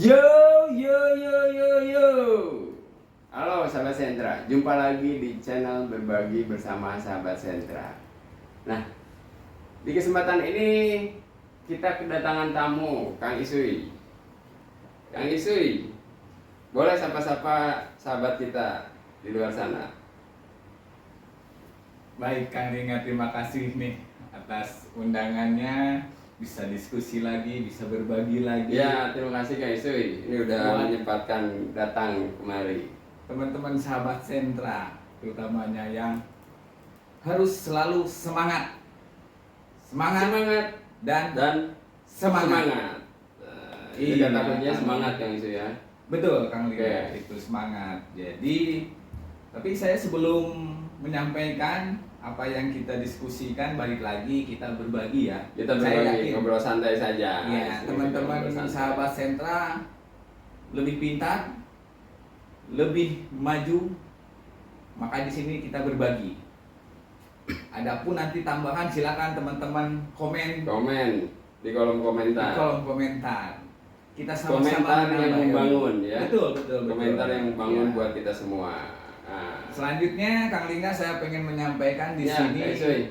Yo yo yo yo yo. Halo sahabat Sentra, jumpa lagi di channel Berbagi Bersama Sahabat Sentra. Nah, di kesempatan ini kita kedatangan tamu, Kang Isui. Kang Isui, boleh sapa-sapa sahabat kita di luar sana. Baik Kang Ringa, terima kasih nih atas undangannya. Bisa diskusi lagi, bisa berbagi lagi. Ya, terima kasih Kang Isui. Ini udah menyempatkan datang kemari. Teman-teman sahabat Sentra, terutamanya yang harus selalu semangat, Semangat dan semangat. Ini Iya, kata kuncinya Kang. semangat Kang Isui ya. betul Kang Ringa, Oke. itu semangat. Jadi, tapi saya sebelum menyampaikan apa yang kita diskusikan, balik lagi kita berbagi ya. Kita Saya berbagi, yakin ngobrol santai saja. ya, Di sini teman-teman ngobrol santai. sahabat Sentra lebih pintar, lebih maju, maka di sini kita berbagi. Adapun nanti tambahan silakan teman-teman komen Komen di kolom di komentar. kolom komentar. Kita sama-sama Komentar yang menambah ilmu. membangun ya. Betul. Komentar yang membangun Ya. buat kita semua. Nah, Selanjutnya Kang Lingga, saya pengen menyampaikan di ya, sini Kang Isui.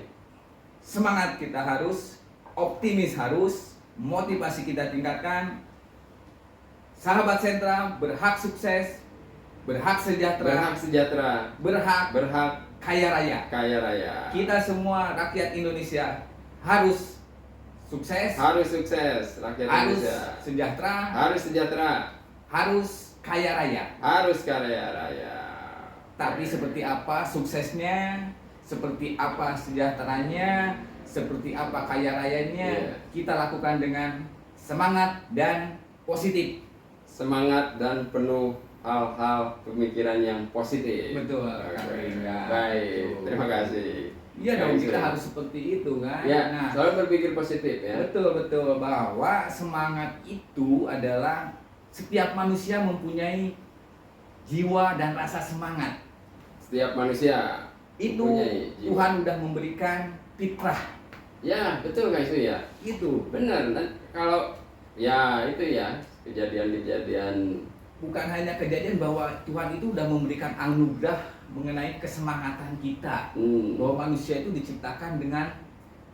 semangat kita harus, optimis harus, motivasi kita tingkatkan. Sahabat Sentra berhak sukses, berhak Berhak sejahtera, sejahtera, berhak kaya raya. kaya raya. Kita semua rakyat Indonesia harus sukses, Harus sukses, rakyat harus Indonesia. sejahtera, Harus sejahtera, harus kaya raya. harus kaya raya. Tapi seperti apa suksesnya, seperti apa sejahteranya, seperti apa kaya rayanya, Iya. kita lakukan dengan semangat dan positif. Semangat dan penuh hal-hal pemikiran yang positif. Betul, Oke. Kang Ringa. Baik, Betul. terima kasih. Iya Kang dong, Isui. kita harus seperti itu kan. Ya, Nah, selalu berpikir positif ya. betul bahwa semangat itu adalah setiap manusia mempunyai jiwa dan rasa semangat. Setiap manusia Itu mempunyai jiwa. Tuhan udah memberikan fitrah. Ya, betul Kang Isui ya. Itu Benar. Dan kalau ya itu ya kejadian-kejadian bukan hanya kejadian bahwa Tuhan itu udah memberikan anugerah mengenai kesemangatan kita. Bahwa manusia itu diciptakan dengan,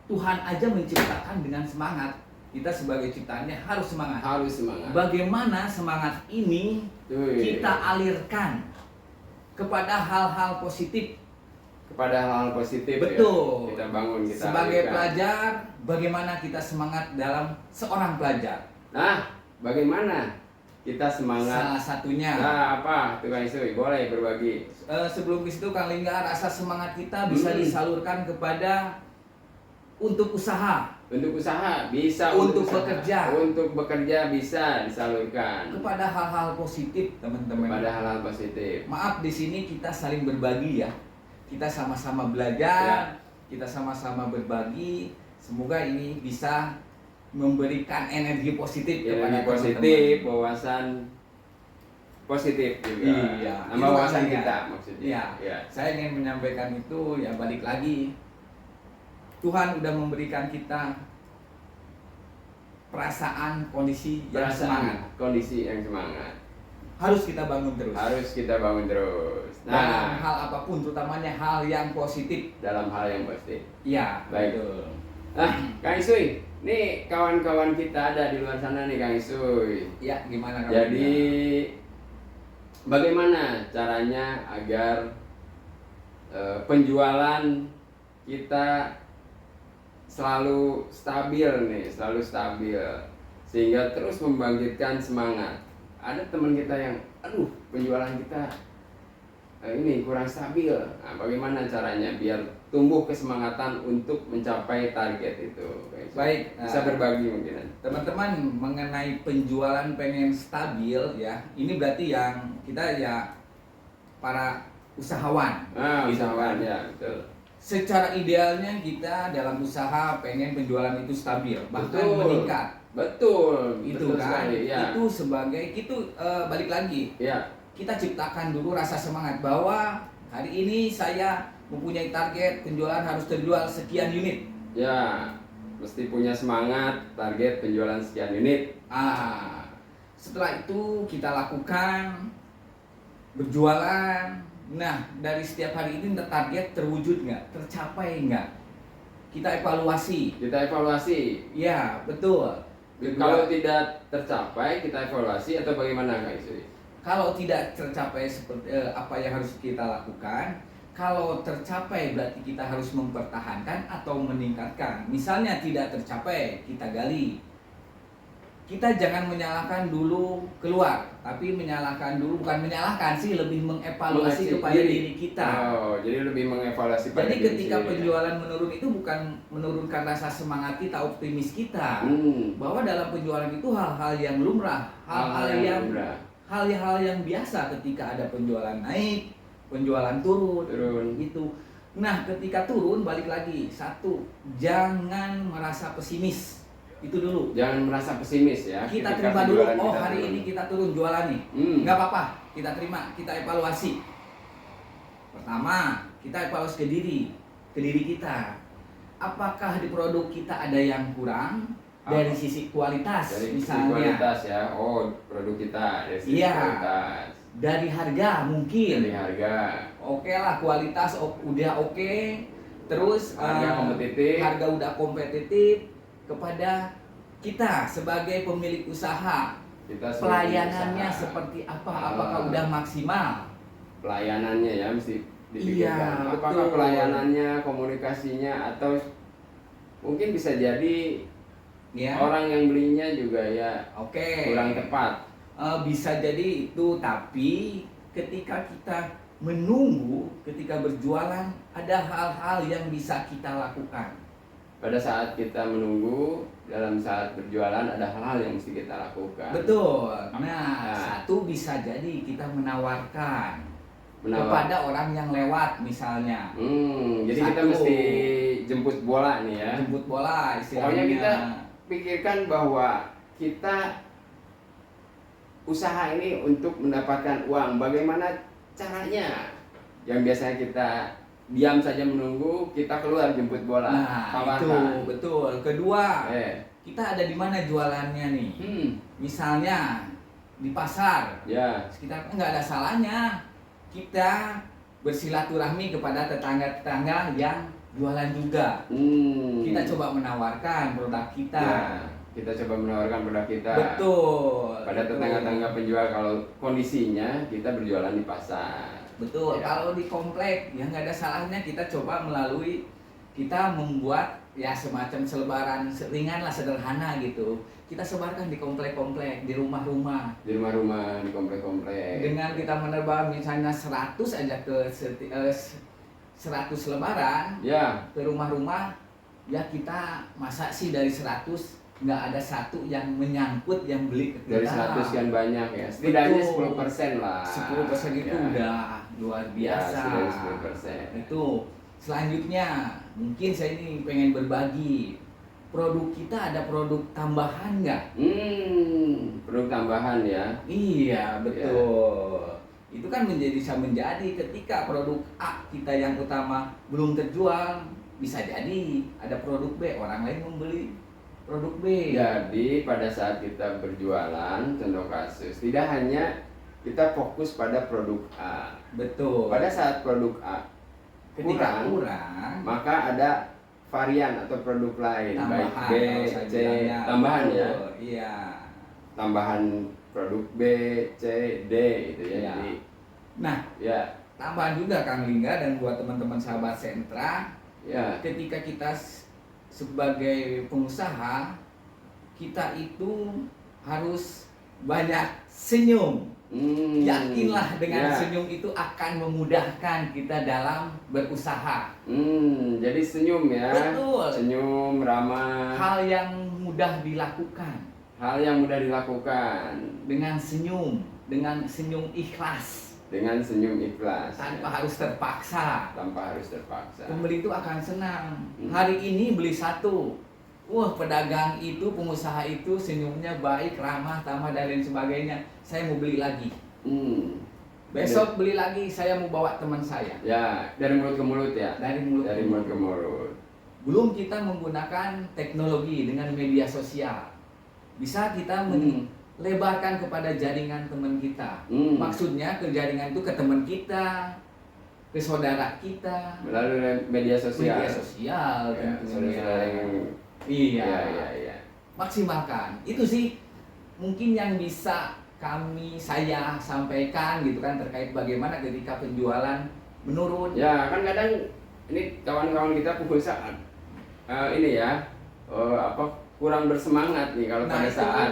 Tuhan aja menciptakan dengan semangat. Kita sebagai ciptaannya harus semangat. harus semangat. Bagaimana semangat ini Wih. kita alirkan kepada hal-hal positif. Kepada hal-hal positif Betul. ya. Kita bangun, kita Sebagai alihkan. pelajar, bagaimana kita semangat dalam seorang pelajar? Nah, bagaimana kita semangat? Salah satunya. Nah, apa tuh Kang Isui? Boleh berbagi. Sebelum ke situ Kang Lingga, rasa semangat kita bisa disalurkan kepada untuk usaha, Untuk usaha bisa, Untuk usaha. bekerja. Untuk bekerja bisa disalurkan kepada hal-hal positif, teman-teman. kepada hal-hal positif. Maaf, di sini kita saling berbagi ya. Kita sama-sama Ya. belajar, kita sama-sama berbagi. Semoga ini bisa memberikan energi positif kepada Energi positif, teman-teman. wawasan positif juga. Iya, Nama itu wawasan artinya. kita maksudnya. Iya. Ya. Saya ingin menyampaikan itu ya, balik lagi. Tuhan udah memberikan kita perasaan, kondisi yang semangat. Kondisi yang semangat. Harus kita bangun terus. Harus kita bangun terus. Dalam Nah, hal apapun, terutamanya hal yang positif. dalam hal yang positif. Iya, Baik. betul. Nah, Kang Isui, nih kawan-kawan kita ada di luar sana nih Kang Isui. Ya, gimana Kang Jadi Lingga? bagaimana caranya agar penjualan kita selalu stabil nih, selalu stabil sehingga terus membangkitkan semangat. Ada teman kita yang, aduh penjualan kita ini kurang stabil. Nah, bagaimana caranya biar tumbuh kesemangatan untuk mencapai target itu? Baik, bisa berbagi mungkin. teman-teman, mengenai penjualan pengen stabil ya, ini berarti yang kita ya para usahawan. Ah, Gitu usahawan kan. ya, betul. Secara idealnya kita dalam usaha pengen penjualan itu stabil, bahkan Betul. meningkat. Betul, Itu betul kan, sekali, ya. itu sebagai itu balik lagi. Ya, Kita ciptakan dulu rasa semangat bahwa hari ini saya mempunyai target penjualan harus terjual sekian unit. ya, mesti punya semangat target penjualan sekian unit. Setelah itu kita lakukan berjualan. Nah, dari setiap hari ini target terwujud nggak, tercapai nggak, kita evaluasi. Kita evaluasi. Ya, betul. Kalau tidak tercapai, kita evaluasi atau bagaimana Kak Isuri? Kalau tidak tercapai seperti apa yang harus kita lakukan, kalau tercapai berarti kita harus mempertahankan atau meningkatkan. Misalnya tidak tercapai, kita gali. Kita jangan menyalahkan dulu keluar, tapi menyalahkan dulu, bukan menyalahkan sih, lebih mengevaluasi kepada diri kita. Oh, jadi lebih mengevaluasi pada Jadi diri ketika sendiri, penjualan menurun itu bukan menurunkan rasa semangat kita, optimis kita, bahwa dalam penjualan itu hal-hal yang lumrah, hal-hal yang biasa ketika ada penjualan naik, penjualan turun. Gitu. Nah, ketika turun balik lagi, satu, jangan merasa pesimis. Itu dulu. Jangan merasa pesimis ya. Kita terima dulu, oh hari ini kita turun jualan nih. Nggak apa-apa, kita terima, kita evaluasi. Pertama, kita evaluasi ke diri kita. Apakah di produk kita ada yang kurang dari sisi kualitas? Dari sisi misalnya kualitas ya. Oh, produk kita dari sisi kualitas. Dari harga mungkin. Dari harga. Oke lah, kualitas udah oke. Terus harga kompetitif. Harga udah kompetitif. Kepada kita sebagai pemilik usaha, pelayanannya seperti apa? Apakah udah maksimal? Pelayanannya ya mesti dipikirkan. Apakah betul. Pelayanannya, komunikasinya, atau mungkin bisa jadi orang yang belinya juga ya kurang tepat. Bisa jadi itu, tapi ketika kita menunggu, ketika berjualan, ada hal-hal yang bisa kita lakukan. Pada saat kita menunggu, dalam saat berjualan ada hal-hal yang mesti kita lakukan. Betul. Nah, satu bisa jadi kita menawarkan kepada orang yang lewat misalnya. Jadi kita mesti jemput bola nih ya. Jemput bola istilahnya. Pokoknya kita pikirkan bahwa kita usaha ini untuk mendapatkan uang. Bagaimana caranya? Yang biasanya kita diam saja menunggu, kita keluar jemput bola. Nah, itu betul. Kedua, kita ada di mana jualannya nih? Misalnya di pasar. Ya. Sekitar nggak ada salahnya kita bersilaturahmi kepada tetangga-tetangga yang jualan juga. Kita coba menawarkan produk kita. Ya, kita coba menawarkan produk kita. Betul. Pada tetangga-tetangga penjual kalau kondisinya kita berjualan di pasar. Betul, kalau di komplek ya nggak ada salahnya kita coba melalui, kita membuat ya semacam selebaran ringan lah, sederhana gitu. Kita sebarkan di komplek-komplek, di rumah-rumah. Di rumah-rumah, di komplek-komplek. Dengan kita menerbang misalnya 100 aja ke 100 lebaran ke rumah-rumah, ya kita masa sih dari 100 nggak ada satu yang menyangkut yang beli ke kita. Dari 100 kan banyak ya. Setidaknya 10% lah. 10% itu udah luar biasa. Ya, 10%. Itu selanjutnya mungkin saya ini pengen berbagi. Produk kita ada produk tambahan nggak? Produk tambahan ya. Iya betul. Itu kan bisa menjadi ketika produk A kita yang utama belum terjual, bisa jadi ada produk B, orang lain membeli produk B. Jadi pada saat kita berjualan, contoh kasus, tidak hanya kita fokus pada produk A. Betul. Pada saat produk A kurang, maka ada varian atau produk lain, tambahan, baik B, C, tambahan ya. Iya. Tambahan produk B, C, D itu ya. Iya. Jadi, nah, tambahan juga Kang Lingga dan buat teman-teman sahabat sentra, ketika kita sebagai pengusaha, kita itu harus banyak senyum. Yakinlah dengan senyum itu akan memudahkan kita dalam berusaha. Jadi senyum ya. Betul. Senyum, ramah. Hal yang mudah dilakukan. Hal yang mudah dilakukan. Dengan senyum ikhlas. Dengan senyum ikhlas. Tanpa harus terpaksa. Pembeli itu akan senang. Hari ini beli satu. Wah, pedagang itu, pengusaha itu senyumnya baik, ramah, tamah dan lain sebagainya. Saya mau beli lagi. Besok beli lagi, saya mau bawa teman saya. Ya, dari mulut ke mulut ya. Dari mulut ke mulut. Belum kita menggunakan teknologi dengan media sosial. Bisa kita lebarkan kepada jaringan teman kita. Hmm. Maksudnya ke jaringan itu ke teman kita, ke saudara kita, Melalui media sosial. media sosial Ya, tentunya. saudara yang Iya. iya. Maksimalkan. Itu sih mungkin yang bisa saya sampaikan gitu kan, terkait bagaimana ketika penjualan menurun. Ya, kan kadang ini kawan-kawan kita pukul saat ini ya, kurang bersemangat nih kalau Nah, pada itu saat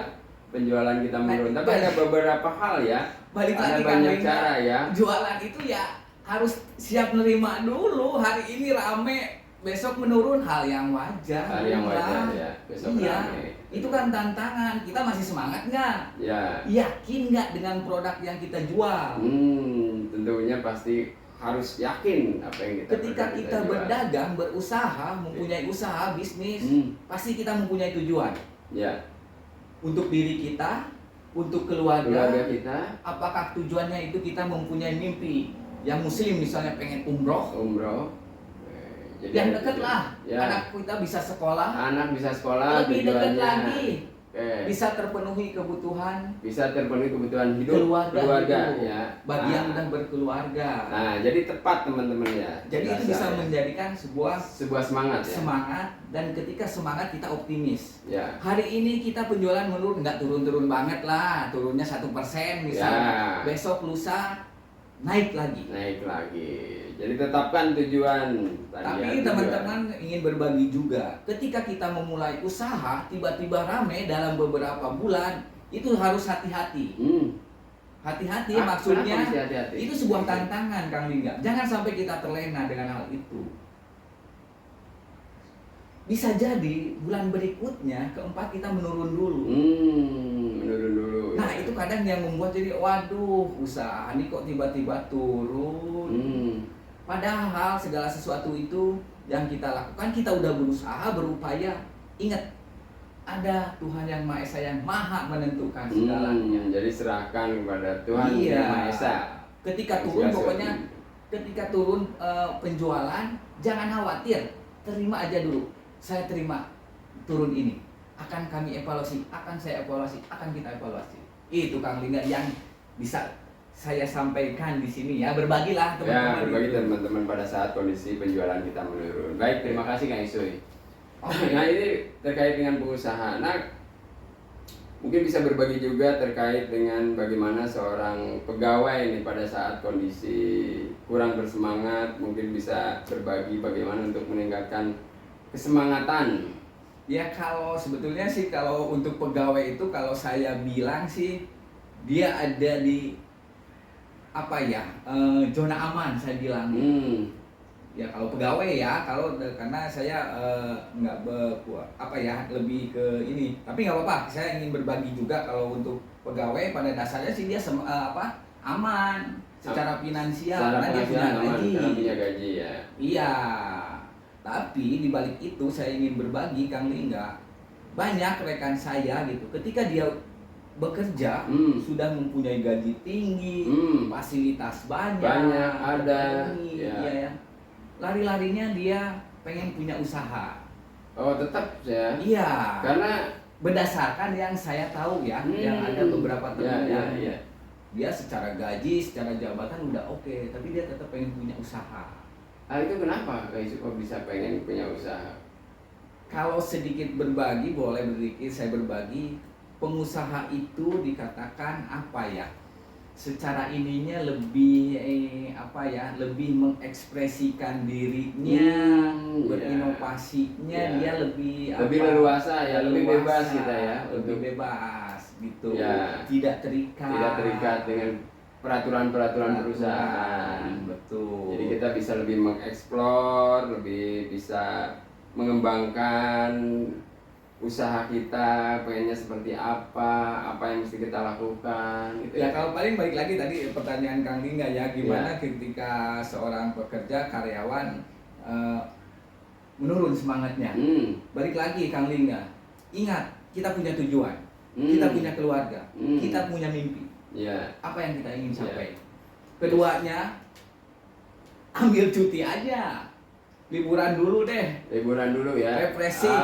penjualan kita menurun. Tapi balik- ada beberapa hal ya, Balik ada lagi banyak Kang, cara ya. jualan itu ya harus siap nerima dulu. Hari ini rame, besok menurun, hal yang wajar. Hal yang wajar Bang. ya, besok Iya, rame. itu kan tantangan. Kita masih semangat nggak? Ya, Yakin nggak dengan produk yang kita jual? tentunya pasti harus yakin apa yang Ketika kita jual. berdagang, berusaha, mempunyai usaha, bisnis, pasti kita mempunyai tujuan. Ya, Untuk diri kita, untuk keluarga. keluarga kita, Apakah tujuannya itu kita mempunyai mimpi? Yang muslim misalnya pengen umroh, umroh. yang dekat lah. Ya. Anak kita bisa sekolah, Anak bisa sekolah, lebih dekat tujuannya. lagi. Oke. Bisa terpenuhi kebutuhan Bisa terpenuhi kebutuhan hidup keluarga, ya. bagi yang udah berkeluarga. Nah, jadi tepat teman-teman ya. Jadi itu bisa Bahasa ya. menjadikan sebuah sebuah semangat ya. semangat, dan ketika semangat kita optimis. Ya. Hari ini kita penjualan menurun, nggak turun-turun banget lah, turunnya 1% misalnya. Ya. Besok lusa naik lagi. Naik lagi. Jadi tetapkan tujuan tadi ya, Tapi tujuan. teman-teman ingin berbagi juga. Ketika kita memulai usaha, tiba-tiba rame dalam beberapa bulan, itu harus hati-hati. Hati-hati maksudnya kenapa mesti hati-hati? itu sebuah tantangan Kang Lingga. Jangan sampai kita terlena dengan hal itu. Bisa jadi bulan berikutnya keempat kita menurun dulu. Menurun dulu. Nah ya. itu kadang yang membuat jadi waduh, usaha ini kok tiba-tiba turun. Padahal segala sesuatu itu yang kita lakukan, kita udah berusaha, berupaya. Ingat, ada Tuhan yang Maha Esa yang maha menentukan segalanya. Jadi serahkan kepada Tuhan Iya. yang Maha Esa. Ketika Yang turun segala pokoknya, sesuatu. ketika turun penjualan, jangan khawatir, terima aja dulu. Saya terima turun ini, akan kami evaluasi, akan saya evaluasi, akan kita evaluasi. Itu Kang Lingga yang bisa saya sampaikan di sini ya, berbagilah teman-teman. Ya, berbagi itu. teman-teman pada saat kondisi penjualan kita menurun. Baik, terima kasih Kang Isui. Oke. Nah, ini terkait dengan pengusaha. Nah, mungkin bisa berbagi juga terkait dengan bagaimana seorang pegawai ini pada saat kondisi kurang bersemangat, mungkin bisa berbagi bagaimana untuk meningkatkan kesemangatan. Ya kalau sebetulnya sih kalau untuk pegawai itu kalau saya bilang sih dia ada di zona aman saya bilang. Ya kalau pegawai ya, karena saya nggak lebih ke ini. Tapi nggak apa-apa, saya ingin berbagi juga. Kalau untuk pegawai pada dasarnya sih dia aman secara finansial, karena dia punya gaji. Karena punya gaji ya. Iya. Tapi di balik itu saya ingin berbagi Kang Lingga, banyak rekan saya gitu, ketika dia bekerja sudah mempunyai gaji tinggi, fasilitas banyak ada, ya. Lari-larinya dia pengen punya usaha. Oh, tetap ya. Iya. Karena berdasarkan yang saya tahu ya, yang ada beberapa teman ya. Dia secara gaji, secara jabatan udah oke, tapi dia tetap pengen punya usaha. Itu kenapa kok bisa pengen punya usaha? Kalau sedikit berbagi, boleh sedikit saya berbagi. Pengusaha itu dikatakan secara ininya lebih lebih mengekspresikan dirinya, berinovasinya, dia lebih leluasa ya, lebih bebas kita ya, lebih bebas gitu. Ya. Tidak terikat dengan peraturan perusahaan. Betul. Jadi kita bisa lebih mengeksplor, lebih bisa mengembangkan usaha kita, pengennya seperti apa yang mesti kita lakukan gitu ya. Kalau paling balik lagi tadi pertanyaan Kang Lingga ya, gimana Ya. ketika seorang pekerja karyawan menurun semangatnya. Balik lagi Kang Lingga, ingat kita punya tujuan, kita punya keluarga, kita punya mimpi. Ya. Apa yang kita ingin capai? Keduanya, ambil cuti aja. liburan dulu deh. Liburan dulu ya. Refreshing.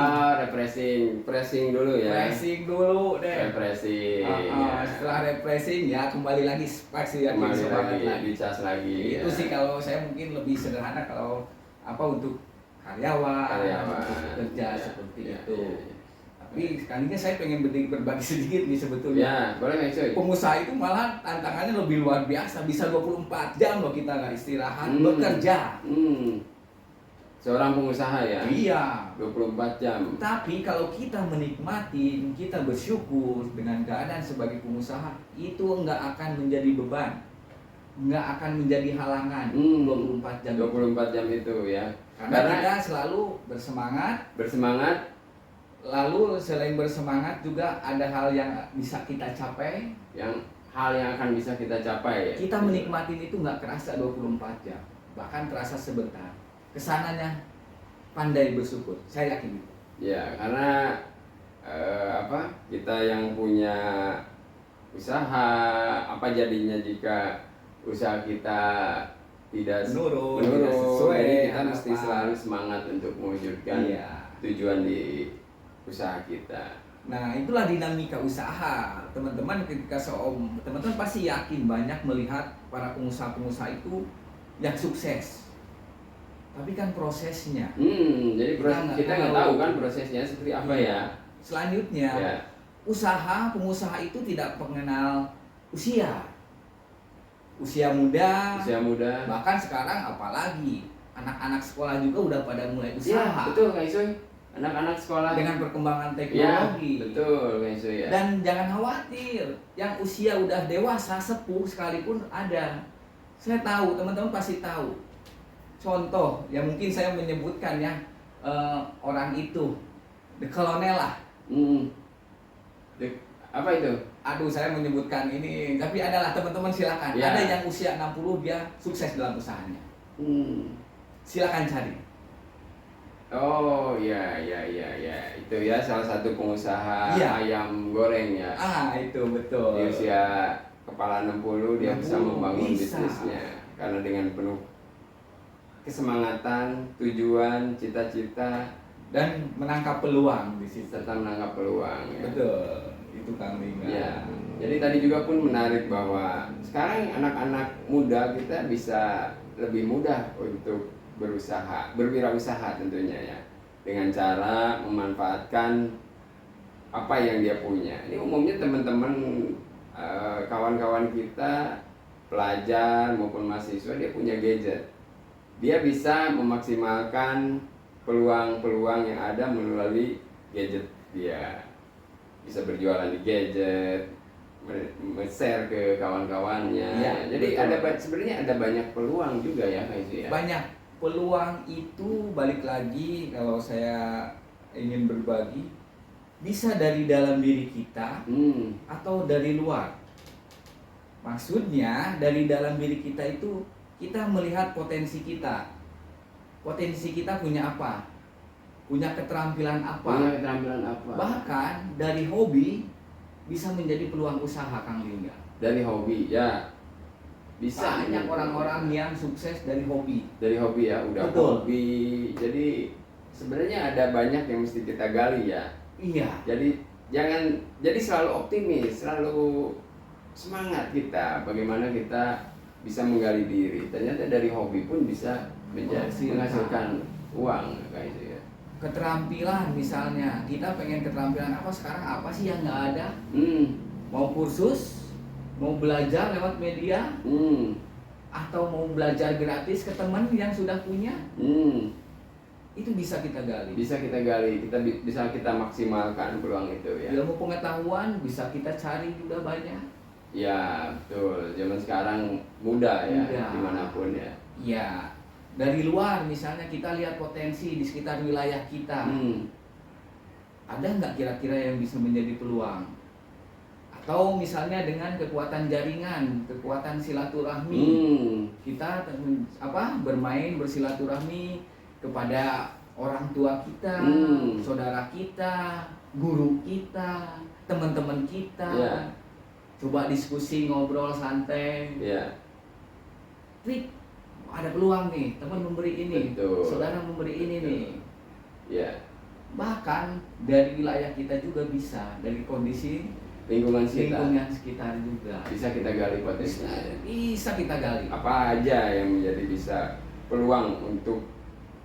Refreshing dulu ya. Refreshing dulu deh. Refreshing. Ya. Setelah refreshing ya kembali lagi pasti ya Kembali semangat lagi, dicas lagi. Itu ya. sih kalau saya mungkin lebih sederhana kalau apa untuk karyawan, untuk kerja Ya, seperti ya, itu. ya, ya. Tapi sekalinya saya pengen berbagi sedikit nih sebetulnya. Ya, boleh Mas Cuy. Pengusaha itu malah tantangannya lebih luar biasa, bisa 24 jam loh kita nggak istirahat, bekerja. Seorang pengusaha ya. Iya. 24 jam. Tapi kalau kita menikmati, kita bersyukur dengan keadaan sebagai pengusaha, itu nggak akan menjadi beban, nggak akan menjadi halangan. 24 jam. 24 jam itu ya. Karena kita selalu bersemangat. Lalu selain bersemangat juga ada hal yang bisa kita capai. Hal yang akan bisa kita capai ya. Kita menikmati itu nggak kerasa 24 jam, bahkan terasa sebentar. Kesananya pandai bersyukur, saya yakin itu. Ya, karena kita yang punya usaha, apa jadinya jika usaha kita tidak menurun, tidak sesuai, jadi kita harapan. mesti selalu semangat untuk mewujudkan tujuan di usaha kita. Nah, itulah dinamika usaha. Teman-teman ketika teman-teman pasti yakin banyak melihat para pengusaha-pengusaha itu yang sukses. Tapi kan prosesnya. Jadi kita nggak tahu kan prosesnya seperti apa ya. Selanjutnya, pengusaha itu tidak mengenal usia. Usia muda. Bahkan sekarang apalagi anak-anak sekolah juga udah pada mulai usaha. Ya, betul Kak Isoy. Anak-anak sekolah dengan perkembangan teknologi. Ya, betul Kak Isoy ya. Dan jangan khawatir, yang usia udah dewasa, sepuh sekalipun ada. Saya tahu, teman-teman pasti tahu. Contoh, ya mungkin saya menyebutkan ya orang itu, The Colonel lah. Apa itu? Aduh, saya menyebutkan ini, tapi adalah teman-teman silakan. Ya. Ada yang usia 60 dia sukses dalam usahanya. Silakan cari. Oh ya, itu ya salah satu pengusaha ayam goreng ya. Itu betul. Di usia kepala 60 dia bisa membangun bisnisnya karena dengan penuh kesemangatan, tujuan, cita-cita dan menangkap peluang di situ. Serta menangkap peluang. Ya. Betul, itu Kang Ringa. Ya. Jadi tadi juga pun menarik bahwa sekarang anak-anak muda kita bisa lebih mudah untuk berwirausaha tentunya ya, dengan cara memanfaatkan apa yang dia punya. Ini umumnya teman-teman kawan-kawan kita, pelajar maupun mahasiswa, dia punya gadget. Dia bisa memaksimalkan peluang-peluang yang ada melalui gadget dia. Bisa berjualan di gadget, share ke kawan-kawannya. Ya, jadi sebenarnya ada banyak peluang juga ya Kak Isu ya. Banyak peluang itu, balik lagi kalau saya ingin berbagi, bisa dari dalam diri kita atau dari luar. Maksudnya dari dalam diri kita itu kita melihat potensi kita. Potensi kita punya apa? Punya keterampilan apa? Bahkan dari hobi bisa menjadi peluang usaha, Kang Lingga. Dari hobi ya. Bisa. Banyak orang-orang yang sukses dari hobi. Dari hobi ya, udah betul. Hobi. Jadi sebenarnya ada banyak yang mesti kita gali ya. Iya. Jadi selalu optimis, selalu semangat kita. Bagaimana kita bisa menggali diri. Ternyata dari hobi pun bisa menghasilkan uang kayak itu ya. Keterampilan misalnya, kita pengen keterampilan apa sekarang, apa sih yang nggak ada? Mau kursus, mau belajar lewat media, atau mau belajar gratis ke teman yang sudah punya, itu bisa kita gali. Bisa kita maksimalkan peluang itu ya. Ilmu pengetahuan bisa kita cari juga banyak. Ya betul, zaman sekarang mudah ya, dimanapun ya. Ya, dari luar misalnya kita lihat potensi di sekitar wilayah kita. Ada nggak kira-kira yang bisa menjadi peluang? Atau misalnya dengan kekuatan jaringan, kekuatan silaturahmi, kita bermain bersilaturahmi kepada orang tua kita, saudara kita, guru kita, teman-teman kita. Coba diskusi, ngobrol santai. Trik ada peluang nih, teman memberi ini, Betul. saudara memberi ini Betul. nih. Ya, Bahkan dari wilayah kita juga bisa, dari kondisi lingkungan kita lingkungan sekitar juga. bisa kita gali potensinya. Bisa kita gali. Apa aja yang menjadi bisa peluang untuk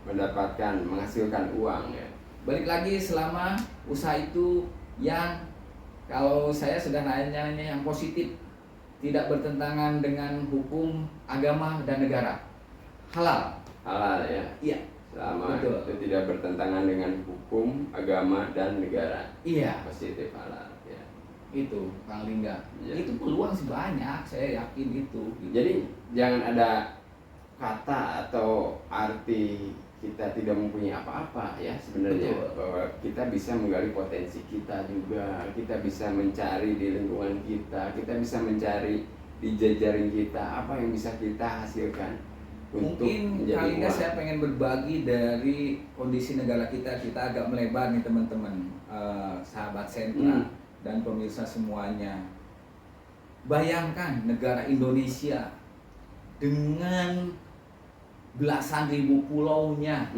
mendapatkan menghasilkan uang ya. Balik lagi selama usaha itu yang kalau saya sudah nanya yang positif, tidak bertentangan dengan hukum, agama, dan negara. Halal. Halal ya. Iya. Selama Betul. itu tidak bertentangan dengan hukum, agama, dan negara. Iya. Positif halal ya. Itu Kang Lingga. Iya. Itu peluang sih banyak, saya yakin itu. Jadi jangan ada kata atau arti kita tidak mempunyai apa-apa ya sebenarnya. Betul. Bahwa kita bisa menggali potensi kita juga, kita bisa mencari di lingkungan kita bisa mencari di jejaring kita apa yang bisa kita hasilkan untuk Mungkin menjadi kali ini uang. saya pengen berbagi dari kondisi negara kita agak melebar nih teman-teman, sahabat sentra dan pemirsa semuanya. Bayangkan negara Indonesia dengan belasan ribu pulaunya,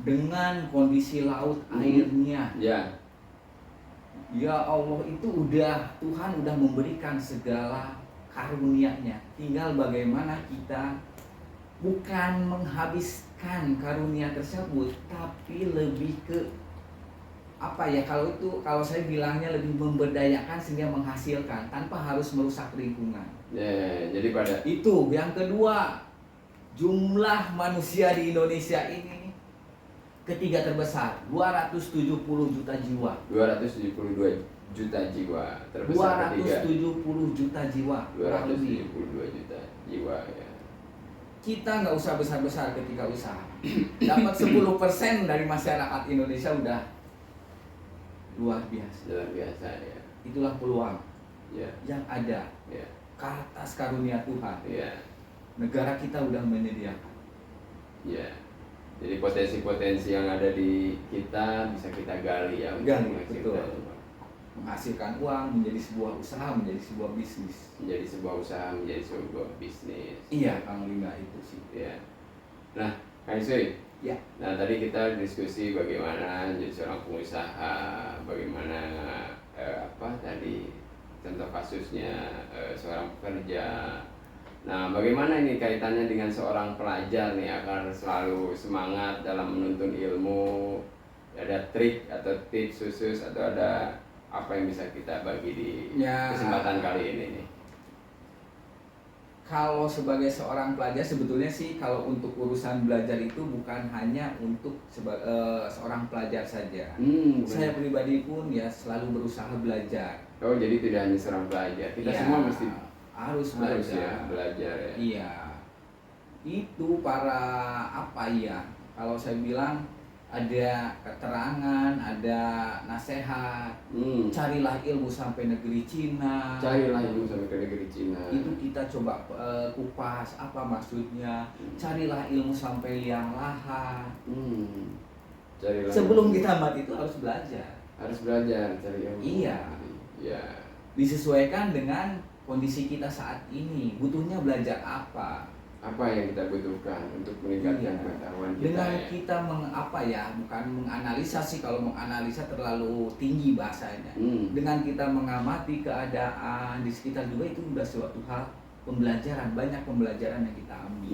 dengan kondisi laut airnya. Ya, Ya Allah, itu Tuhan udah memberikan segala karunia-Nya. Tinggal bagaimana kita bukan menghabiskan karunia tersebut, tapi lebih ke apa ya, kalau saya bilangnya lebih memberdayakan sehingga menghasilkan tanpa harus merusak lingkungan. ya, jadi pada Itu yang kedua, jumlah manusia di Indonesia ini ketiga terbesar, 270 juta jiwa. 272 juta jiwa terbesar ketiga. 270 juta jiwa. kurang lebih. 272 juta jiwa ya. Kita nggak usah besar-besar ketika usaha. Dapat 10% dari masyarakat Indonesia udah luar biasa. Luar biasa ya. Itulah peluang Ya, yang ada ya, ke atas karunia Tuhan. ya, Negara kita udah menyediakan. ya. Jadi potensi-potensi yang ada di kita bisa kita gali ya untuk Gali, menghasilkan betul. uang. Menghasilkan uang menjadi sebuah usaha, menjadi sebuah bisnis. Menjadi sebuah usaha, menjadi sebuah bisnis. Iya, Kang Lingga, itu sih. Ya. Nah, Kang Isui. Ya. Nah, tadi kita diskusi bagaimana jadi seorang pengusaha, bagaimana apa tadi contoh kasusnya seorang pekerja. Nah, bagaimana ini kaitannya dengan seorang pelajar nih agar selalu semangat dalam menuntun ilmu? Ada trik atau tips khusus atau ada apa yang bisa kita bagi di Ya. kesempatan kali ini nih? Kalau sebagai seorang pelajar sebetulnya sih kalau untuk urusan belajar itu bukan hanya untuk seorang pelajar saja. Saya pribadi pun ya selalu berusaha belajar. Oh, jadi tidak hanya seorang pelajar, kita Ya, semua mesti harus ya, belajar. belajar ya. Iya. Itu para apa ya? Kalau saya bilang ada keterangan, ada nasihat. Carilah ilmu sampai negeri Cina. Carilah ilmu sampai ke negeri Cina. Itu kita coba kupas apa maksudnya. Carilah ilmu sampai liang lahat. Carilah Sebelum ilmu. kita mati itu harus belajar. Harus belajar cari ilmu. Iya. Ya. Disesuaikan dengan kondisi kita saat ini. Butuhnya belajar apa? Apa yang kita butuhkan untuk meningkatkan Iya. pengetahuan kita Dengan ya? kita bukan menganalisa sih, kalau menganalisa terlalu tinggi bahasanya. Dengan kita mengamati keadaan di sekitar juga itu sudah suatu hal pembelajaran, banyak pembelajaran yang kita ambil.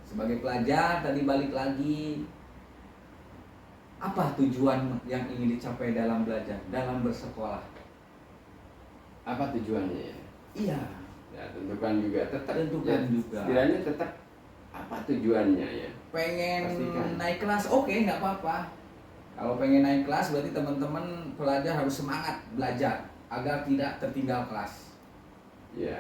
Sebagai pelajar tadi balik lagi, apa tujuan yang ingin dicapai dalam belajar, dalam bersekolah? Apa tujuannya ya? Iya, Ya, tentukan juga tetap tentukan ya, juga. setidaknya tetap apa tujuannya ya? Pengen Pastikan. naik kelas, oke, nggak apa-apa. Kalau pengen naik kelas berarti teman-teman pelajar harus semangat belajar agar tidak tertinggal kelas. Ya.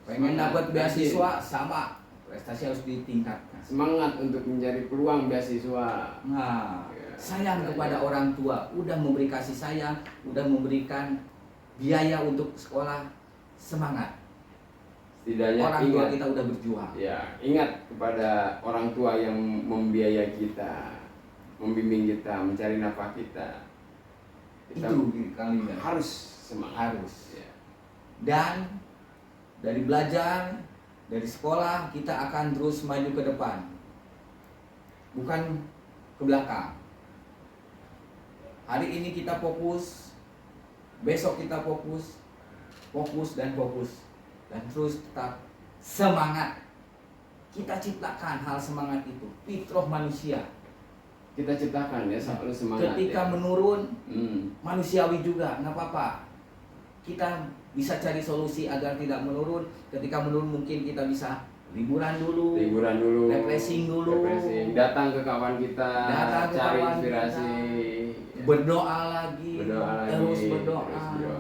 Pengen Semangat, dapat beasiswa rajin. sama, prestasi harus ditingkatkan. Semangat untuk mencari peluang beasiswa. Nah, Ya, sayang belajar. kepada orang tua, udah memberi kasih sayang, udah memberikan biaya untuk sekolah, semangat. Setidaknya Orang tua ingat, kita udah berjuang. ya, ingat kepada orang tua yang membiayai kita, membimbing kita, mencari nafkah kita. Kita Itu kali ini harus semangat. harus. Ya. Dan dari belajar Dari sekolah kita akan terus maju ke depan, bukan ke belakang. Hari ini kita fokus, besok kita fokus, dan terus tetap semangat. Kita ciptakan hal semangat itu, fitrah manusia. Kita ciptakan ya selalu semangat. Ketika ya. menurun, manusiawi juga, nggak apa-apa. Kita bisa cari solusi agar tidak menurun. Ketika menurun mungkin kita bisa liburan dulu, refreshing dulu, datang ke kawan kita, cari inspirasi, berdoa lagi, terus berdoa. Ya.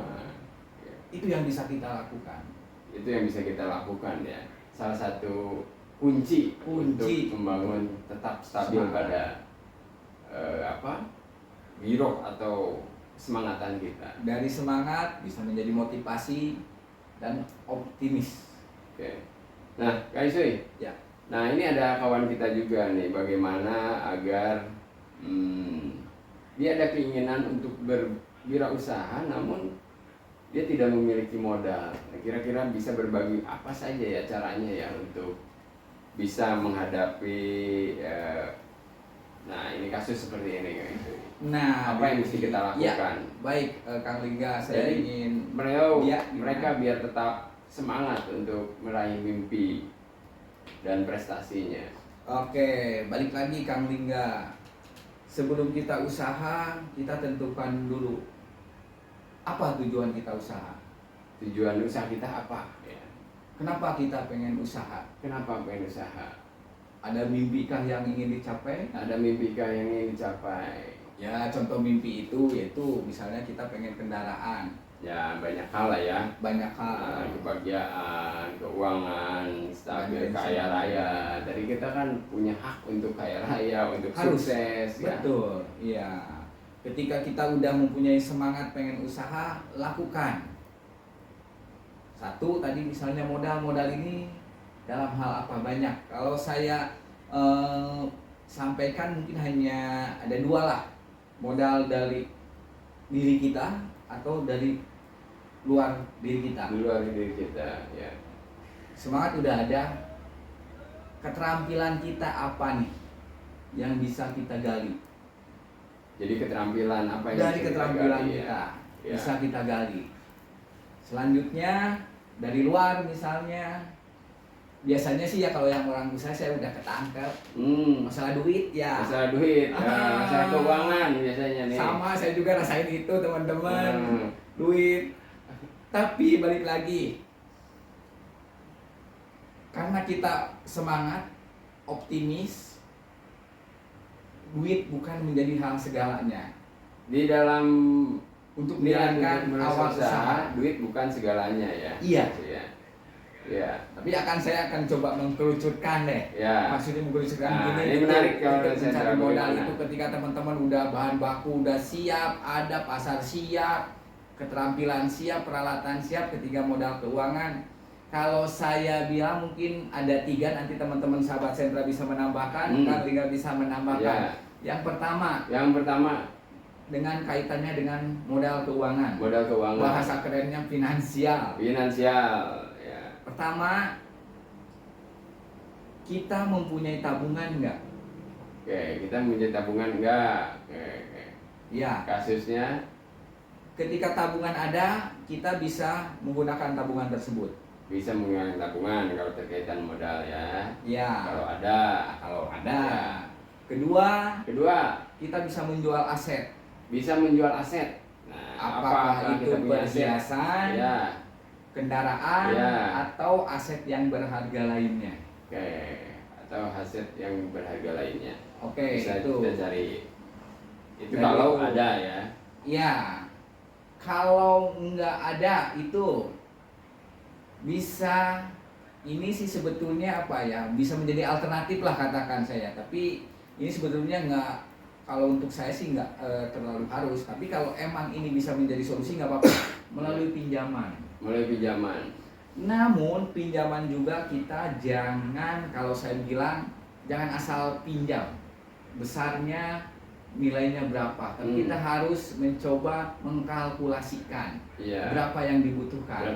Itu yang bisa kita lakukan. Itu yang bisa kita lakukan ya. Salah satu kunci untuk membangun tetap stabil pada giroh atau semangatan kita. Dari semangat bisa menjadi motivasi dan optimis. Oke. Nah, Kak Isui. Ya. Nah, ini ada kawan kita juga nih, bagaimana agar dia ada keinginan untuk berwirausaha namun dia tidak memiliki modal. Nah, kira-kira bisa berbagi apa saja ya caranya ya untuk bisa menghadapi ini kasus seperti ini Kak Isui. Nah, apa yang mesti kita lakukan? Ya, baik Kang Lingga, saya ingin mereka biar tetap semangat untuk meraih mimpi dan prestasinya. Oke, balik lagi Kang Lingga. Sebelum kita usaha, kita tentukan dulu apa tujuan kita usaha. Tujuan usaha kita apa? Ya. Kenapa kita pengen usaha? Kenapa pengen usaha? Ada mimpikah yang ingin dicapai? Ada mimpikah yang ingin dicapai? Ya, contoh mimpi itu yaitu misalnya kita pengen kendaraan. Ya, banyak hal lah ya. Banyak hal. Kebahagiaan, keuangan, stabil, kaya raya. Dari kita kan punya hak untuk kaya raya, untuk sukses. Betul, iya. Ketika kita udah mempunyai semangat pengen usaha, lakukan. Satu, tadi misalnya modal ini dalam hal apa? Banyak. Kalau saya sampaikan mungkin hanya ada dua lah. Modal dari diri kita atau dari luar diri kita. Luar diri kita, ya. Semangat udah ada. Keterampilan kita apa nih yang bisa kita gali? Jadi keterampilan apa yang dari keterampilan gali, kita ya? Bisa kita gali. Selanjutnya dari luar misalnya, biasanya sih ya kalau yang orang usaha saya udah ketangkep. Masalah duit ya. Masalah duit, masalah keuangan biasanya nih. Sama saya juga rasain itu teman-teman. Duit. Tapi balik lagi, karena kita semangat, optimis, duit bukan menjadi hal segalanya. Di dalam untuk menjalankan awal usaha, duit bukan segalanya ya. Iya. Ya. Tapi saya akan coba mengkerucutkan deh. Ya. Maksudnya mengkerucutkan ini menarik kalau saya mencari modal itu ketika teman-teman udah bahan baku udah siap, ada pasar siap, keterampilan siap, peralatan siap, ketiga modal keuangan. Kalau saya bilang mungkin ada 3, nanti teman-teman sahabat sentra bisa menambahkan, Kang Lingga bisa menambahkan. Yang pertama dengan kaitannya dengan modal keuangan. Modal keuangan. Bahasa kerennya finansial. Ya. Pertama, kita mempunyai tabungan enggak? Oke, kita mempunyai tabungan enggak? Oke. Ya. Kasusnya ketika tabungan ada, kita bisa menggunakan tabungan tersebut. Bisa menggunakan tabungan kalau terkaitan modal ya. Ya. Kalau ada. Ya. Kedua, kita bisa menjual aset. Bisa menjual aset. Nah, apakah itu perhiasan, kendaraan, atau aset yang berharga lainnya. Oke. Atau aset yang berharga lainnya. Oke, bisa itu. kita cari. Itu kalau ada ya. Ya. Kalau nggak ada itu bisa, ini sih sebetulnya apa ya, bisa menjadi alternatif lah katakan saya. Tapi ini sebetulnya nggak, kalau untuk saya sih nggak terlalu harus. Tapi kalau emang ini bisa menjadi solusi nggak apa-apa, melalui pinjaman. Namun pinjaman juga kita jangan, kalau saya bilang jangan asal pinjam. Besarnya nilainya berapa, tapi kita harus mencoba mengkalkulasikan berapa yang dibutuhkan.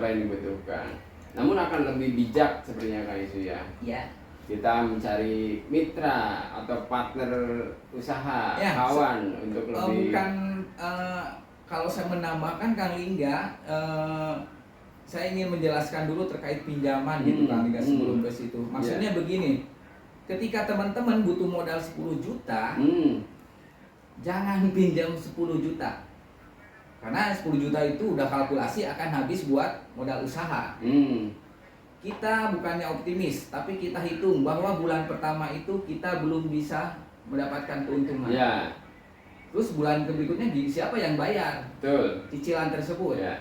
namun akan lebih bijak sebenarnya Kak Isu ya. Ya. Kita mencari mitra atau partner usaha, Ya, kawan untuk lebih. Bukan kalau saya menambahkan Kang Lingga, saya ingin menjelaskan dulu terkait pinjaman gitu Kang Lingga sebelum ke situ. Maksudnya begini, ketika teman-teman butuh modal 10 juta, jangan pinjam 10 juta. Karena 10 juta itu udah kalkulasi akan habis buat modal usaha. Kita bukannya optimis, tapi kita hitung bahwa bulan pertama itu kita belum bisa mendapatkan keuntungan. Ya. Terus bulan berikutnya siapa yang bayar? Betul. Cicilan tersebut. Ya.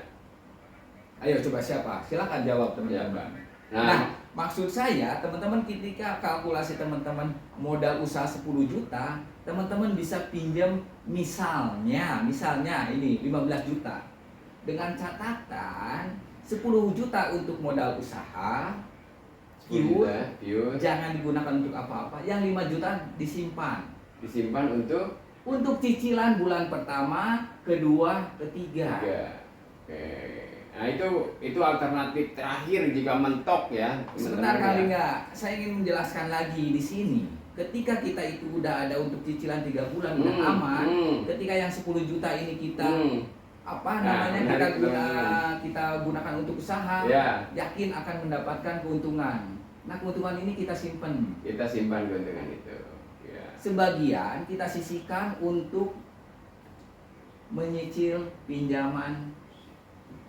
Ayo coba siapa? Silakan jawab teman-teman. Nah, maksud saya teman-teman ketika kalkulasi teman-teman modal usaha 10 juta, teman-teman bisa pinjam misalnya ini 15 juta. Dengan catatan 10 juta untuk modal usaha, jangan digunakan untuk apa-apa. Yang 5 juta disimpan. Disimpan untuk cicilan bulan pertama, kedua, ketiga. Oke. Nah itu alternatif terakhir jika mentok ya. Sebentar kali nggak, saya ingin menjelaskan lagi di sini. Ketika kita itu udah ada untuk cicilan 3 bulan udah aman, ketika yang 10 juta ini kita kita gunakan untuk usaha, yakin akan mendapatkan keuntungan. Nah keuntungan ini kita simpan. Kita simpan keuntungan itu. Ya. Sebagian kita sisihkan untuk menyicil pinjaman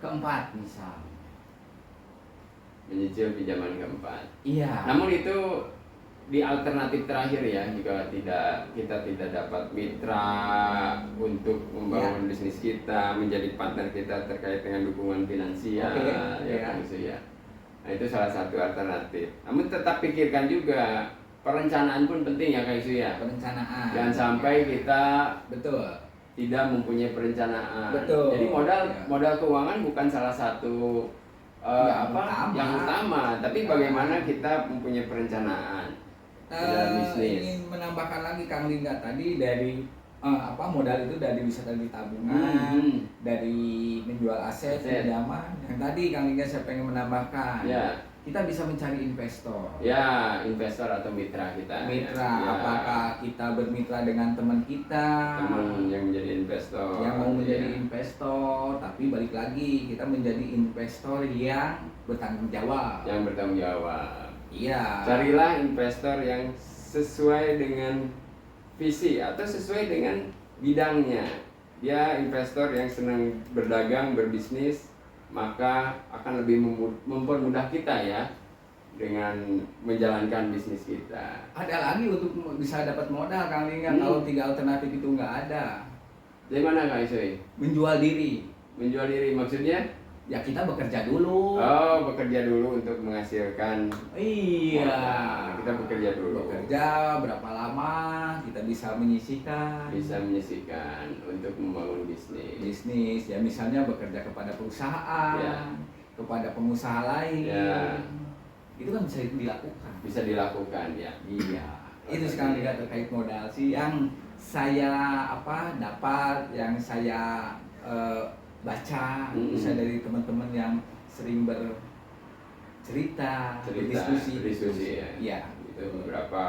keempat misal. Menyicil pinjaman keempat. Iya. Namun itu di alternatif terakhir ya, jika kita tidak dapat mitra untuk membangun bisnis kita, menjadi partner kita terkait dengan dukungan finansial, ya. Nah itu salah satu alternatif. Namun tetap pikirkan juga perencanaan pun penting ya Kak Isu ya. Perencanaan. Jangan sampai kita tidak mempunyai perencanaan. Betul. Jadi modal keuangan bukan salah satu yang utama, tapi bagaimana kita mempunyai perencanaan. Ingin menambahkan lagi Kang Lingga tadi dari modal itu bisa dari tabungan, dari menjual aset, pinjaman. Yang tadi Kang Lingga saya pengen menambahkan, kita bisa mencari investor. Ya, investor atau mitra kita. Mitra, apakah kita bermitra dengan teman kita, teman yang menjadi investor, yang mau menjadi investor, tapi balik lagi kita menjadi investor yang bertanggung jawab. Yang bertanggung jawab. Iya. Carilah investor yang sesuai dengan visi atau sesuai dengan bidangnya. Dia investor yang senang berdagang, berbisnis, maka akan lebih mempermudah kita ya dengan menjalankan bisnis kita. Ada lagi untuk bisa dapat modal Kang Lingga kalau 3 alternatif itu nggak ada. Dari mana Kak Isoy? Menjual diri. Menjual diri maksudnya? Ya kita bekerja dulu. Oh, bekerja dulu untuk menghasilkan. Iya. Kita bekerja dulu. Bekerja berapa lama kita bisa menyisihkan? Bisa menyisihkan untuk membangun bisnis. Bisnis ya misalnya bekerja kepada perusahaan, kepada pengusaha lain. Itu kan bisa dilakukan. Bisa dilakukan ya. Iya. Itu sekali juga terkait modal sih yang saya dapat, yang saya baca bisa dari teman-teman yang sering bercerita, berdiskusi ya. Itu beberapa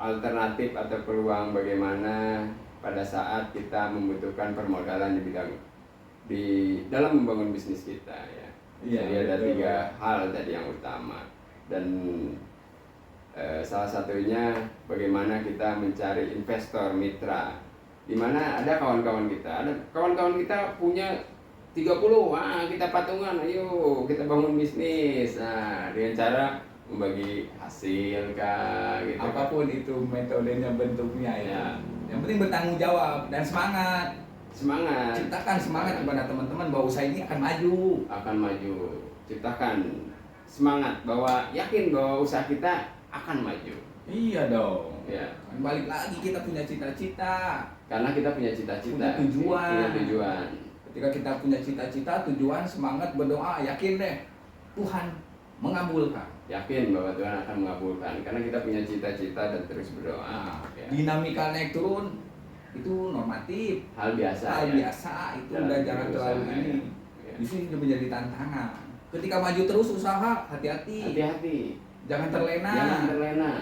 alternatif atau peluang bagaimana pada saat kita membutuhkan permodalan di dalam membangun bisnis kita ya. Jadi ada 3 hal tadi yang utama dan salah satunya bagaimana kita mencari investor mitra. Di mana ada kawan-kawan kita punya 30, kita patungan, ayo kita bangun bisnis. Nah, dengan cara membagi hasil gitu. Apapun itu metodenya, bentuknya ya. Yang penting bertanggung jawab dan semangat. Ciptakan semangat kepada teman-teman bahwa usaha ini akan maju. Ciptakan semangat bahwa yakin bahwa usaha kita akan maju. Iya dong. Ya. Balik lagi kita punya cita-cita. Karena kita punya cita-cita, punya tujuan. Ketika kita punya cita-cita, tujuan, semangat, berdoa, yakin deh Tuhan mengabulkan. Yakin bahwa Tuhan akan mengabulkan karena kita punya cita-cita dan terus berdoa. Dinamika naik turun itu hal biasa. Itu udah jangan terlalu ini. Justru itu menjadi tantangan. Ketika maju terus usaha, hati-hati. Hati-hati. Jangan terlena. Jangan terlena.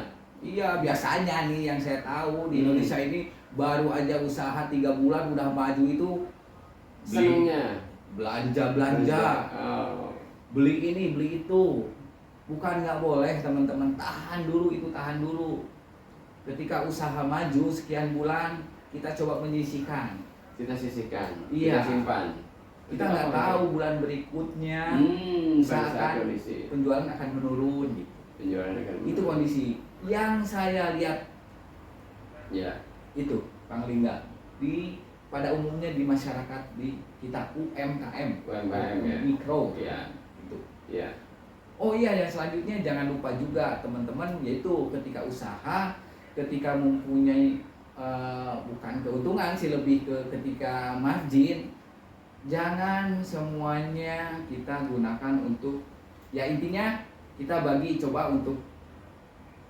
Iya, biasanya nih yang saya tahu di Hmm. Indonesia ini baru aja usaha 3 bulan udah maju itu Senangnya. belanja, Oh. beli ini, beli itu. Bukan nggak boleh teman-teman, tahan dulu itu, tahan dulu. Ketika usaha maju sekian bulan, kita coba menyisihkan. Kita sisihkan. Iya. Kita simpan. Kita nggak tahu bulan berikutnya pada saat misalkan kondisi penjualan akan menurun gitu. penjualan akan Itu kondisi yang saya lihat ya. itu Kang Lingga pada umumnya di masyarakat di kita UMKM, UMKM ya. mikro Ya. itu. Ya. Oh iya, yang selanjutnya jangan lupa juga teman-teman, yaitu ketika usaha, ketika mempunyai bukan keuntungan sih, lebih ke ketika margin, jangan semuanya kita gunakan untuk, ya intinya kita bagi coba untuk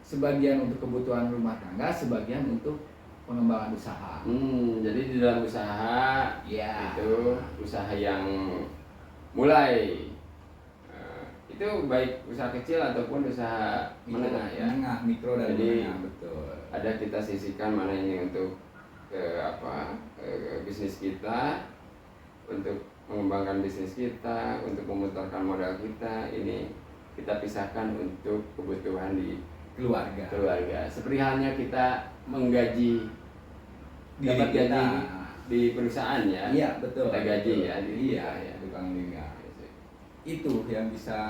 sebagian untuk kebutuhan rumah tangga, sebagian untuk pengembangan usaha. Jadi di dalam usaha Ya. itu usaha yang mulai itu baik usaha kecil ataupun usaha menengah ya. Menengah, mikro dan Jadi, menengah, betul. Ada kita sisihkan mana ini untuk bisnis kita, untuk mengembangkan bisnis kita, untuk memutarkan modal kita. Ini kita pisahkan untuk kebutuhan di keluarga. Seperti halnya kita menggaji, Diri dapat kita. gaji di perusahaan ya. Iya, betul. Kita gaji betul. ya, diri Iya, kita, ya. tukang lingga. Itu yang bisa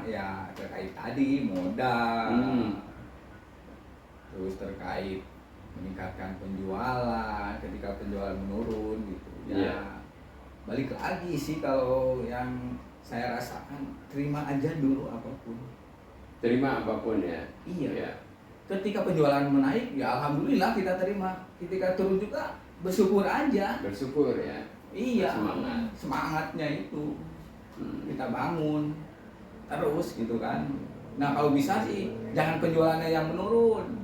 ya terkait tadi modal, terus terkait meningkatkan penjualan ketika penjualan menurun gitu ya. Iya. Balik lagi sih, kalau yang saya rasakan, terima aja dulu apapun. Terima apapun ya. Iya. Ya. Ketika penjualan menaik, ya alhamdulillah kita terima. Ketika turun juga bersyukur aja. Bersyukur ya. Iya. Semangat. Semangatnya itu kita bangun terus gitu kan. Nah kalau bisa sih jangan penjualannya yang menurun,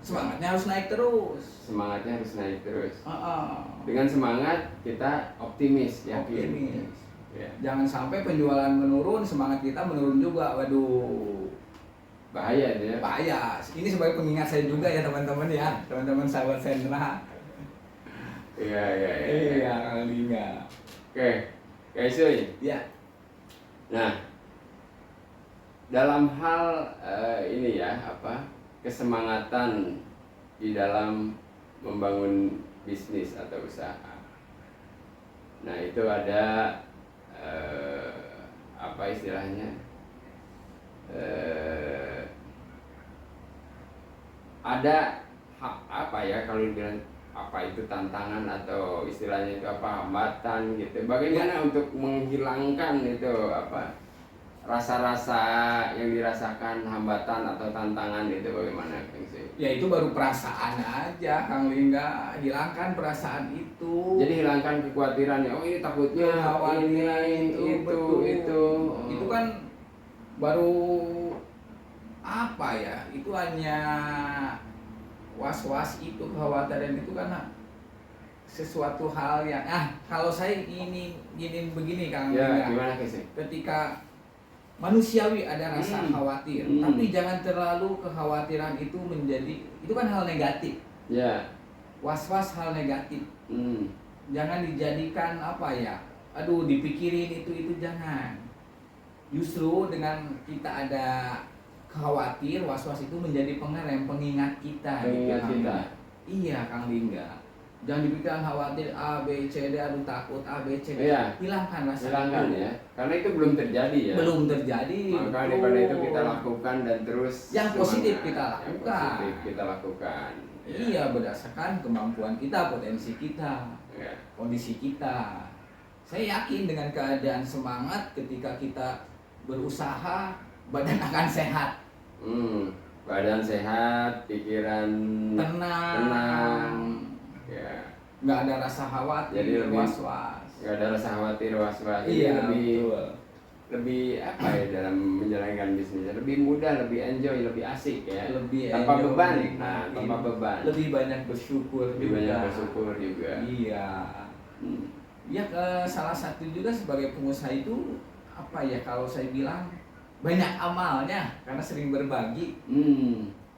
semangatnya harus naik terus. Semangatnya harus naik terus. Uh-uh. Dengan semangat kita optimis, yakin. Optimis. Ya. Jangan sampai penjualan menurun, semangat kita menurun juga. Waduh, Bahaya ya. bahaya. Ini sebagai pengingat saya juga ya teman-teman ya, teman-teman sahabat Sentra. Iya. Iya, kali enggak. Oke, guys, Ya. nah, dalam hal ini ya, kesemangatan di dalam membangun bisnis atau usaha. Nah, itu ada apa istilahnya? Ada apa ya kalau dibilang apa itu tantangan atau istilahnya itu apa hambatan gitu. Bagaimana untuk menghilangkan itu rasa-rasa yang dirasakan hambatan atau tantangan itu bagaimana Kang Sui? Ya itu baru perasaan aja Kang Lingga, hilangkan perasaan itu. Jadi hilangkan kekhawatiran ya, oh ini takutnya Kekhawatiran ini betul. itu. Itu kan baru apa ya? Itu hanya was-was itu, kekhawatiran itu karena sesuatu hal yang kalau saya gini begini Kang Ya, Lingga. gimana sih? Ketika manusiawi ada rasa khawatir, tapi jangan terlalu kekhawatiran itu menjadi, itu kan hal negatif. Ya. Was-was hal negatif. Hmm. Jangan dijadikan apa ya? Aduh, dipikirin itu jangan. Justru dengan kita ada khawatir, was-was itu menjadi pengerem, pengingat kita. Pengingat Kang kita. Lingga. Iya, Kang Lingga. Jangan dipikirkan khawatir A, B, C, D, aduh takut A, B, C, D. Iya. Hilangkan rasa Hilangkan itu. ya. Karena itu belum terjadi ya. Belum terjadi. Maka betul. daripada itu kita lakukan dan terus Yang positif semangat. kita Yang lakukan. positif kita lakukan. Ya. Iya, berdasarkan kemampuan kita, potensi kita, Ya. kondisi kita. Saya yakin dengan keadaan semangat ketika kita berusaha, badan akan sehat, Badan sehat, pikiran tenang. Ya. nggak ada rasa khawatir, Jadi lebih- was-was. Nggak ada rasa khawatir, was-was. Jadi Iya, lebih betul. lebih apa ya dalam menjalankan bisnisnya, lebih mudah, lebih enjoy, lebih asik ya. Lebih Tanpa enjoy, beban. menikmati. Nah, tanpa beban. Lebih banyak bersyukur Lebih juga. banyak bersyukur juga. Iya. Hmm. Ya, salah satu juga sebagai pengusaha itu apa ya, kalau saya bilang banyak amalnya karena sering berbagi.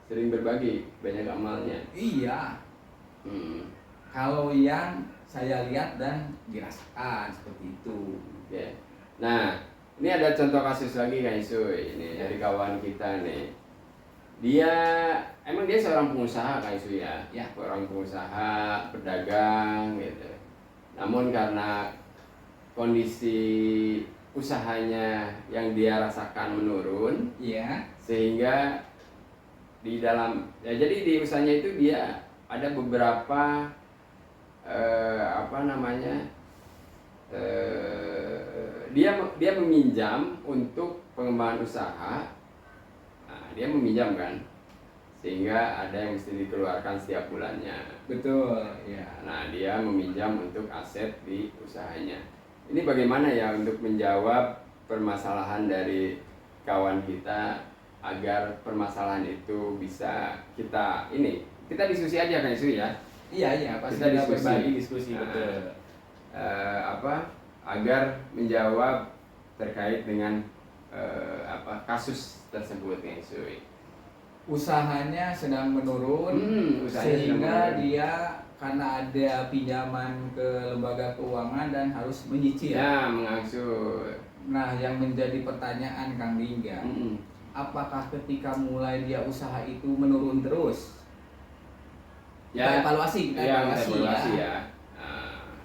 Sering berbagi, banyak amalnya. Iya. Kalau yang saya lihat dan dirasakan seperti itu. Oke. Nah, ini ada contoh kasus lagi Kak Isui, ini dari kawan kita nih. Dia seorang pengusaha Kak Isui ya, seorang pengusaha, pedagang gitu. Namun karena kondisi usahanya yang dia rasakan menurun, sehingga jadi di usahanya itu dia ada beberapa dia meminjam untuk pengembangan usaha. Nah, dia meminjam kan, sehingga ada yang mesti dikeluarkan setiap bulannya. Betul, ya. Nah, dia meminjam untuk aset di usahanya. Ini bagaimana ya untuk menjawab permasalahan dari kawan kita agar permasalahan itu bisa kita diskusi aja kan Isu ya? Iya, pasti kita berbagi diskusi, betul. Agar menjawab terkait dengan kasus tersebut kan Isu. Usahanya sedang menurun, sehingga dia karena ada pinjaman ke lembaga keuangan dan harus menyicil. Ya, mengangsur. Nah, yang menjadi pertanyaan Kang Lingga, apakah ketika mulai dia usaha itu menurun terus? Kita evaluasi ya.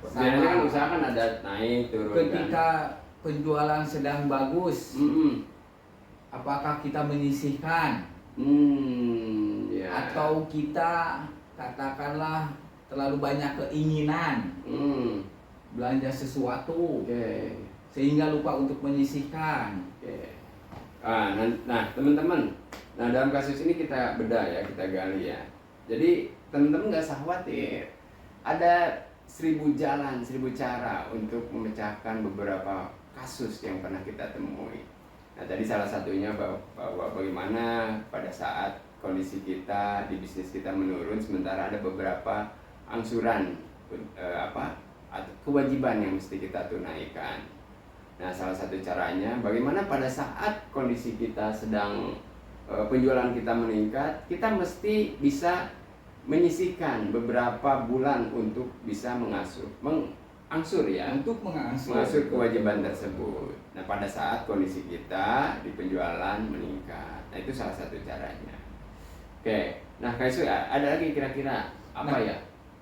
Sebenarnya kan usaha kan ada naik turun. Ketika penjualan sedang bagus, apakah kita menyisihkan? Atau kita katakanlah terlalu banyak keinginan belanja sesuatu, sehingga lupa untuk menyisihkan. Nah teman-teman, dalam kasus ini kita bedah ya, kita gali ya. Jadi teman-teman nggak usah khawatir, ada 1000 jalan, 1000 cara untuk memecahkan beberapa kasus yang pernah kita temui. Nah tadi salah satunya bahwa bagaimana pada saat kondisi kita di bisnis kita menurun, sementara ada beberapa angsuran kewajiban yang mesti kita tunaikan. Nah salah satu caranya bagaimana pada saat kondisi kita sedang penjualan kita meningkat, kita mesti bisa menyisihkan beberapa bulan untuk bisa mengangsur kewajiban tersebut. Nah pada saat kondisi kita di penjualan meningkat, nah itu salah satu caranya. Oke, nah Kak Isu, ada lagi kira-kira apa ya?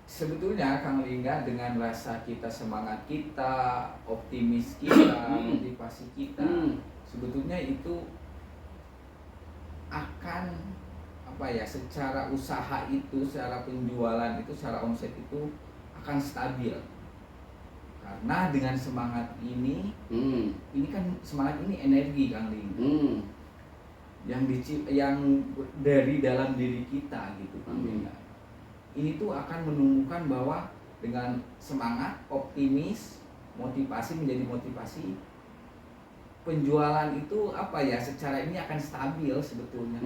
Sebetulnya Kang Lingga, dengan rasa kita, semangat kita, optimis kita, motivasi kita, sebetulnya itu akan secara usaha itu, secara penjualan itu, secara omset itu akan stabil. Karena dengan semangat ini kan semangat ini energi Kang Lingga. Yang dari dalam diri kita gitu Kang Lingga. Ini tuh akan menumbuhkan bahwa dengan semangat, optimis, motivasi menjadi motivasi, penjualan itu secara ini akan stabil sebetulnya.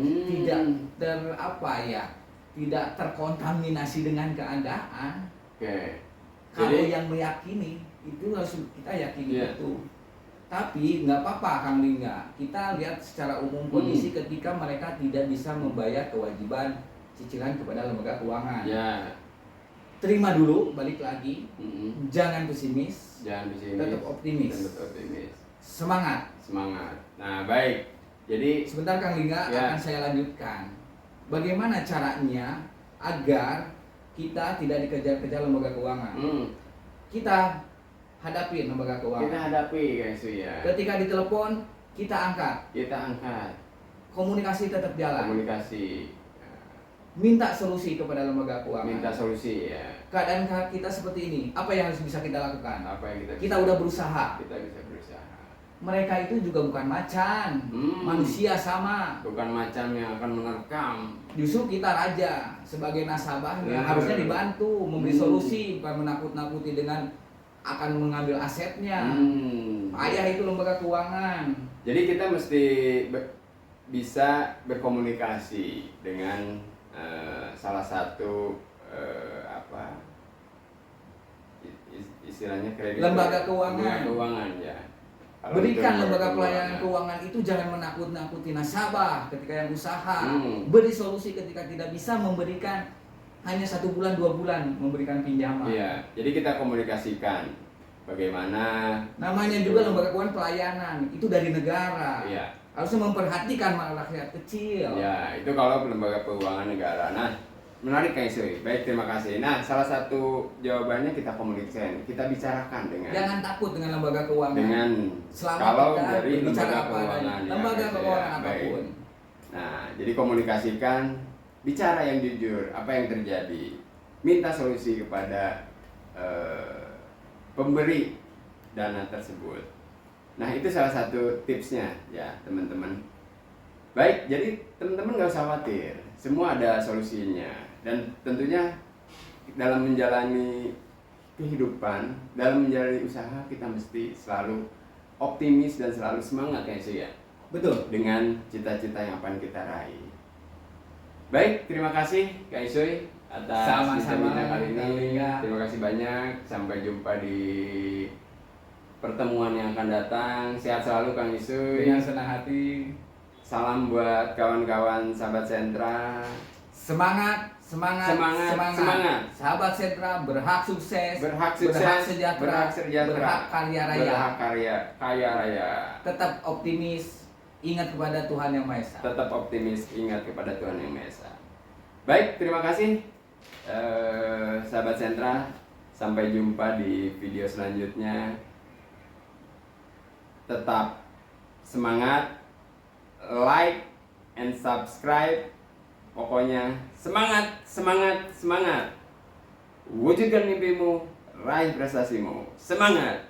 Tidak terkontaminasi dengan keadaan. Kalau yang meyakini itu harus kita yakini itu. Tapi nggak apa-apa Kang Lingga, kita lihat secara umum kondisi ketika mereka tidak bisa membayar kewajiban cicilan kepada lembaga keuangan. Terima dulu, balik lagi. Jangan pesimis, tetap optimis. Semangat. Nah baik, jadi sebentar Kang Lingga akan saya lanjutkan. Bagaimana caranya agar kita tidak dikejar-kejar lembaga keuangan? Kita hadapi lembaga keuangan. Guys ya. Ketika ditelepon, kita angkat. Komunikasi tetap jalan. Minta solusi kepada lembaga keuangan. Ya. Keadaan kita seperti ini, apa yang harus bisa kita lakukan? Kita udah berusaha. Mereka itu juga bukan macan, manusia sama. Bukan macan yang akan menerkam. Justru kita raja sebagai nasabah harusnya dibantu, memberi solusi, bukan menakut-nakuti dengan akan mengambil asetnya. Payah itu lembaga keuangan. Jadi kita mesti bisa berkomunikasi dengan salah satu istilahnya kredit lembaga keuangan ya. Kalau Berikan untuk lembaga keuangan. pelayanan keuangan itu jangan menakut-nakuti nasabah ketika yang usaha. Beri solusi ketika tidak bisa memberikan hanya 1 bulan 2 bulan memberikan pinjaman. Iya, jadi kita komunikasikan bagaimana. Namanya juga lembaga keuangan pelayanan itu dari negara. Iya. Harusnya memperhatikan rakyat kecil. Ya, itu kalau lembaga keuangan negara. Nah, menarik Kang Isoy. Baik, terima kasih. Nah, salah satu jawabannya kita komunikasikan, kita bicarakan dengan. Jangan takut dengan lembaga keuangan. Dengan Selama kalau kita dari berbicara lembaga apa adanya. keuangan. Ya, Lembaga Kang Isoy, keuangan ya, baik. apapun. Nah, jadi komunikasikan, bicara yang jujur, apa yang terjadi. Minta solusi kepada pemberi dana tersebut. Nah, itu salah satu tipsnya ya teman-teman. Baik, jadi teman-teman nggak usah khawatir, semua ada solusinya. Dan tentunya dalam menjalani kehidupan, dalam menjalani usaha, kita mesti selalu optimis dan selalu semangat ya Isoy ya. Betul. Dengan cita-cita yang akan kita raih. Baik, terima kasih Kak Isoy atas Sama-sama, bincang kali ini. Kak Lingga. Terima kasih banyak. Sampai jumpa di pertemuan yang akan datang. Sehat selalu Kang Isoy. Dengan senang hati. Salam buat kawan-kawan sahabat sentra. Semangat, semangat, Semangat, semangat. semangat. Sahabat sentra berhak sukses, Berhak sukses, berhak sejahtera, berhak sejahtera, berhak kaya raya. berhak kaya raya. Tetap optimis, ingat kepada Tuhan Yang Maha Esa. Tetap optimis, ingat kepada Tuhan Yang Maha Esa. Baik, terima kasih sahabat sentra. Sampai jumpa di video selanjutnya. Tetap semangat, like and subscribe. Pokoknya semangat, semangat, semangat. Wujudkan mimpimu, raih prestasimu. Semangat.